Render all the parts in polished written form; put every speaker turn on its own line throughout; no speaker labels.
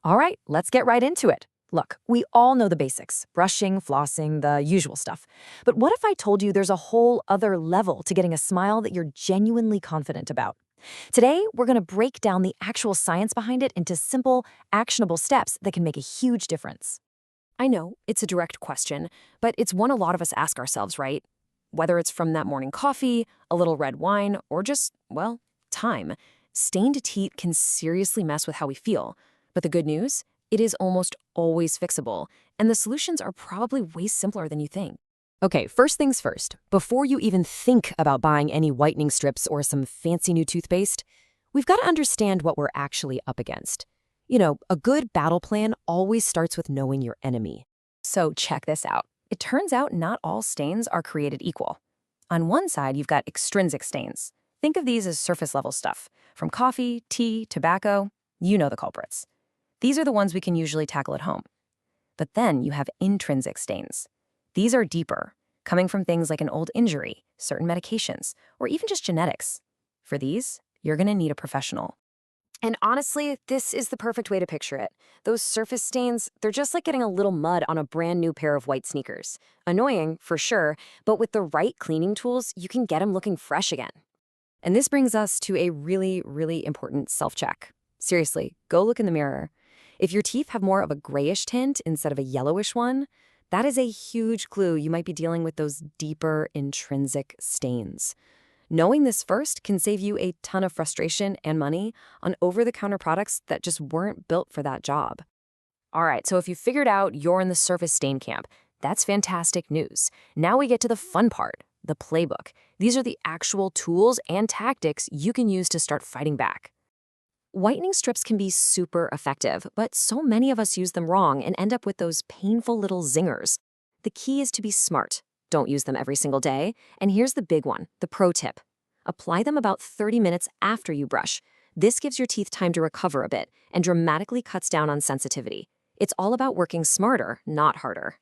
All right, let's get right into it. Look, we all know the basics, brushing, flossing, the usual stuff. But what if I told you there's a whole other level to getting a smile that you're genuinely confident about? Today, we're going to break down the actual science behind it into simple, actionable steps that can make a huge difference. I know, it's a direct question, but it's one a lot of us ask ourselves, right? Whether it's from that morning coffee, a little red wine, or just, well, time, stained teeth can seriously mess with how we feel. But the good news? It is almost always fixable, and the solutions are probably way simpler than you think. Okay, first things first. Before you even think about buying any whitening strips or some fancy new toothpaste, we've got to understand what we're actually up against. You know, a good battle plan always starts with knowing your enemy. So check this out. It turns out not all stains are created equal. On one side, you've got extrinsic stains. Think of these as surface-level stuff. From coffee, tea, tobacco, you know the culprits. These are the ones we can usually tackle at home. But then you have intrinsic stains. These are deeper, coming from things like an old injury, certain medications, or even just genetics. For these, you're going to need a professional. And honestly, this is the perfect way to picture it. Those surface stains, they're just like getting a little mud on a brand new pair of white sneakers. Annoying, for sure, but with the right cleaning tools, you can get them looking fresh again. And this brings us to a really, really important self-check. Seriously, go look in the mirror. If your teeth have more of a grayish tint instead of a yellowish one, that is a huge clue you might be dealing with those deeper intrinsic stains. Knowing this first can save you a ton of frustration and money on over-the-counter products that just weren't built for that job. All right, so if you figured out you're in the surface stain camp, that's fantastic news. Now we get to the fun part, the playbook. These are the actual tools and tactics you can use to start fighting back. Whitening strips can be super effective, but so many of us use them wrong and end up with those painful little zingers. The key is to be smart. Don't use them every single day. And here's the big one, the pro tip. Apply them about 30 minutes after you brush. This gives your teeth time to recover a bit and dramatically cuts down on sensitivity. It's all about working smarter, not harder.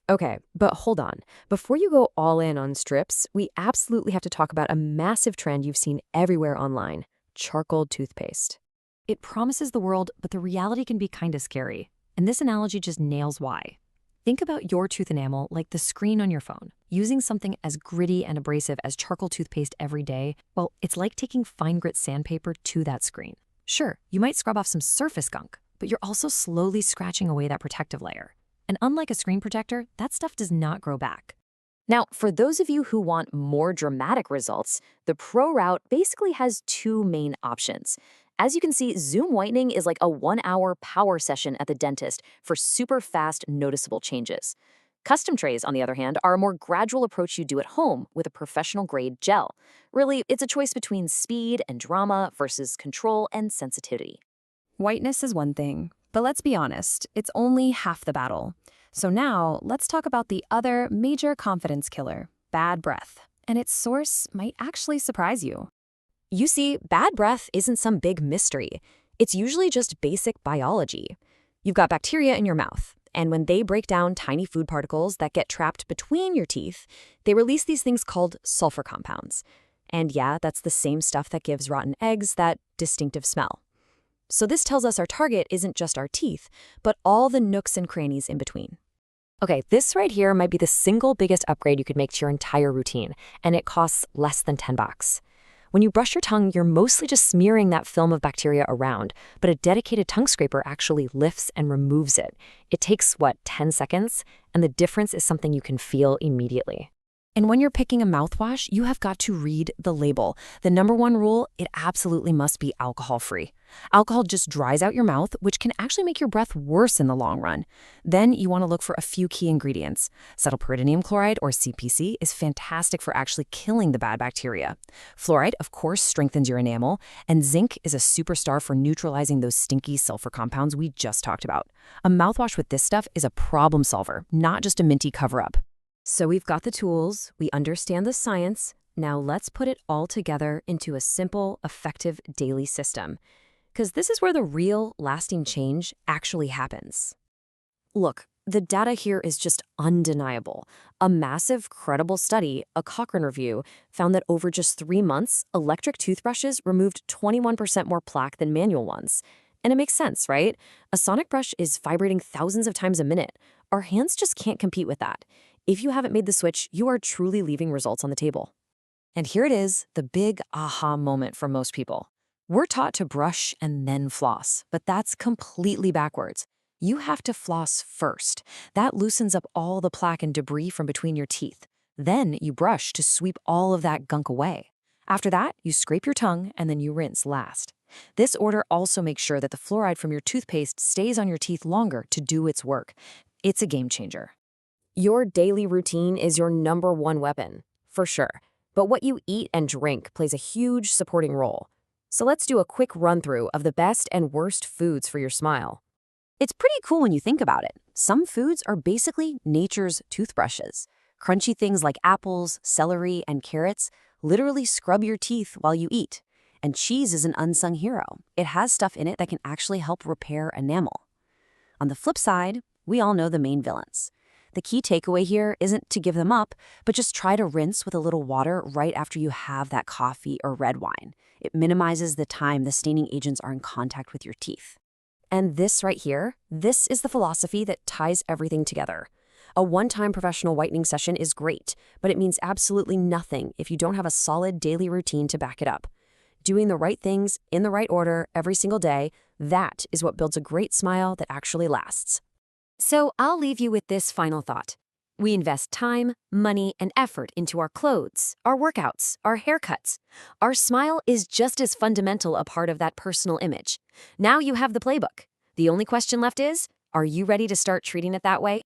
Okay, but hold on. Before you go all in on strips, we absolutely have to talk about a massive trend you've seen everywhere online, charcoal toothpaste. It promises the world, but the reality can be kind of scary. And this analogy just nails why. Think about your tooth enamel like the screen on your phone. Using something as gritty and abrasive as charcoal toothpaste every day, well, it's like taking fine grit sandpaper to that screen. Sure, you might scrub off some surface gunk, but you're also slowly scratching away that protective layer. And unlike a screen protector, that stuff does not grow back. Now, for those of you who want more dramatic results, the pro route basically has two main options. As you can see, Zoom whitening is like a 1-hour power session at the dentist for super fast, noticeable changes. Custom trays, on the other hand, are a more gradual approach you do at home with a professional-grade gel. Really, it's a choice between speed and drama versus control and sensitivity. Whiteness is one thing, but let's be honest, it's only half the battle. So now, let's talk about the other major confidence killer, bad breath. And its source might actually surprise you. You see, bad breath isn't some big mystery. It's usually just basic biology. You've got bacteria in your mouth, and when they break down tiny food particles that get trapped between your teeth, they release these things called sulfur compounds. And yeah, that's the same stuff that gives rotten eggs that distinctive smell. So this tells us our target isn't just our teeth, but all the nooks and crannies in between. Okay, this right here might be the single biggest upgrade you could make to your entire routine, and it costs less than $10. When you brush your tongue, you're mostly just smearing that film of bacteria around, but a dedicated tongue scraper actually lifts and removes it. It takes, 10 seconds? And the difference is something you can feel immediately. And when you're picking a mouthwash, you have got to read the label. The number one rule, it absolutely must be alcohol-free. Alcohol just dries out your mouth, which can actually make your breath worse in the long run. Then you want to look for a few key ingredients. Cetylpyridinium chloride, or CPC, is fantastic for actually killing the bad bacteria. Fluoride, of course, strengthens your enamel, and zinc is a superstar for neutralizing those stinky sulfur compounds we just talked about. A mouthwash with this stuff is a problem solver, not just a minty cover-up. So we've got the tools, we understand the science, now let's put it all together into a simple, effective daily system. Because this is where the real, lasting change actually happens. Look, the data here is just undeniable. A massive, credible study, a Cochrane review, found that over just 3 months, electric toothbrushes removed 21% more plaque than manual ones. And it makes sense, right? A sonic brush is vibrating thousands of times a minute. Our hands just can't compete with that. If you haven't made the switch, you are truly leaving results on the table. And here it is, the big aha moment for most people. We're taught to brush and then floss, but that's completely backwards. You have to floss first. That loosens up all the plaque and debris from between your teeth. Then you brush to sweep all of that gunk away. After that, you scrape your tongue and then you rinse last. This order also makes sure that the fluoride from your toothpaste stays on your teeth longer to do its work. It's a game changer. Your daily routine is your #1 weapon, for sure. But what you eat and drink plays a huge supporting role. So let's do a quick run-through of the best and worst foods for your smile. It's pretty cool when you think about it. Some foods are basically nature's toothbrushes. Crunchy things like apples, celery, and carrots literally scrub your teeth while you eat. And cheese is an unsung hero. It has stuff in it that can actually help repair enamel. On the flip side, we all know the main villains. The key takeaway here isn't to give them up, but just try to rinse with a little water right after you have that coffee or red wine. It minimizes the time the staining agents are in contact with your teeth. And this right here, this is the philosophy that ties everything together. A one-time professional whitening session is great, but it means absolutely nothing if you don't have a solid daily routine to back it up. Doing the right things in the right order every single day, that is what builds a great smile that actually lasts. So I'll leave you with this final thought. We invest time, money, and effort into our clothes, our workouts, our haircuts. Our smile is just as fundamental a part of that personal image. Now you have the playbook. The only question left is, are you ready to start treating it that way?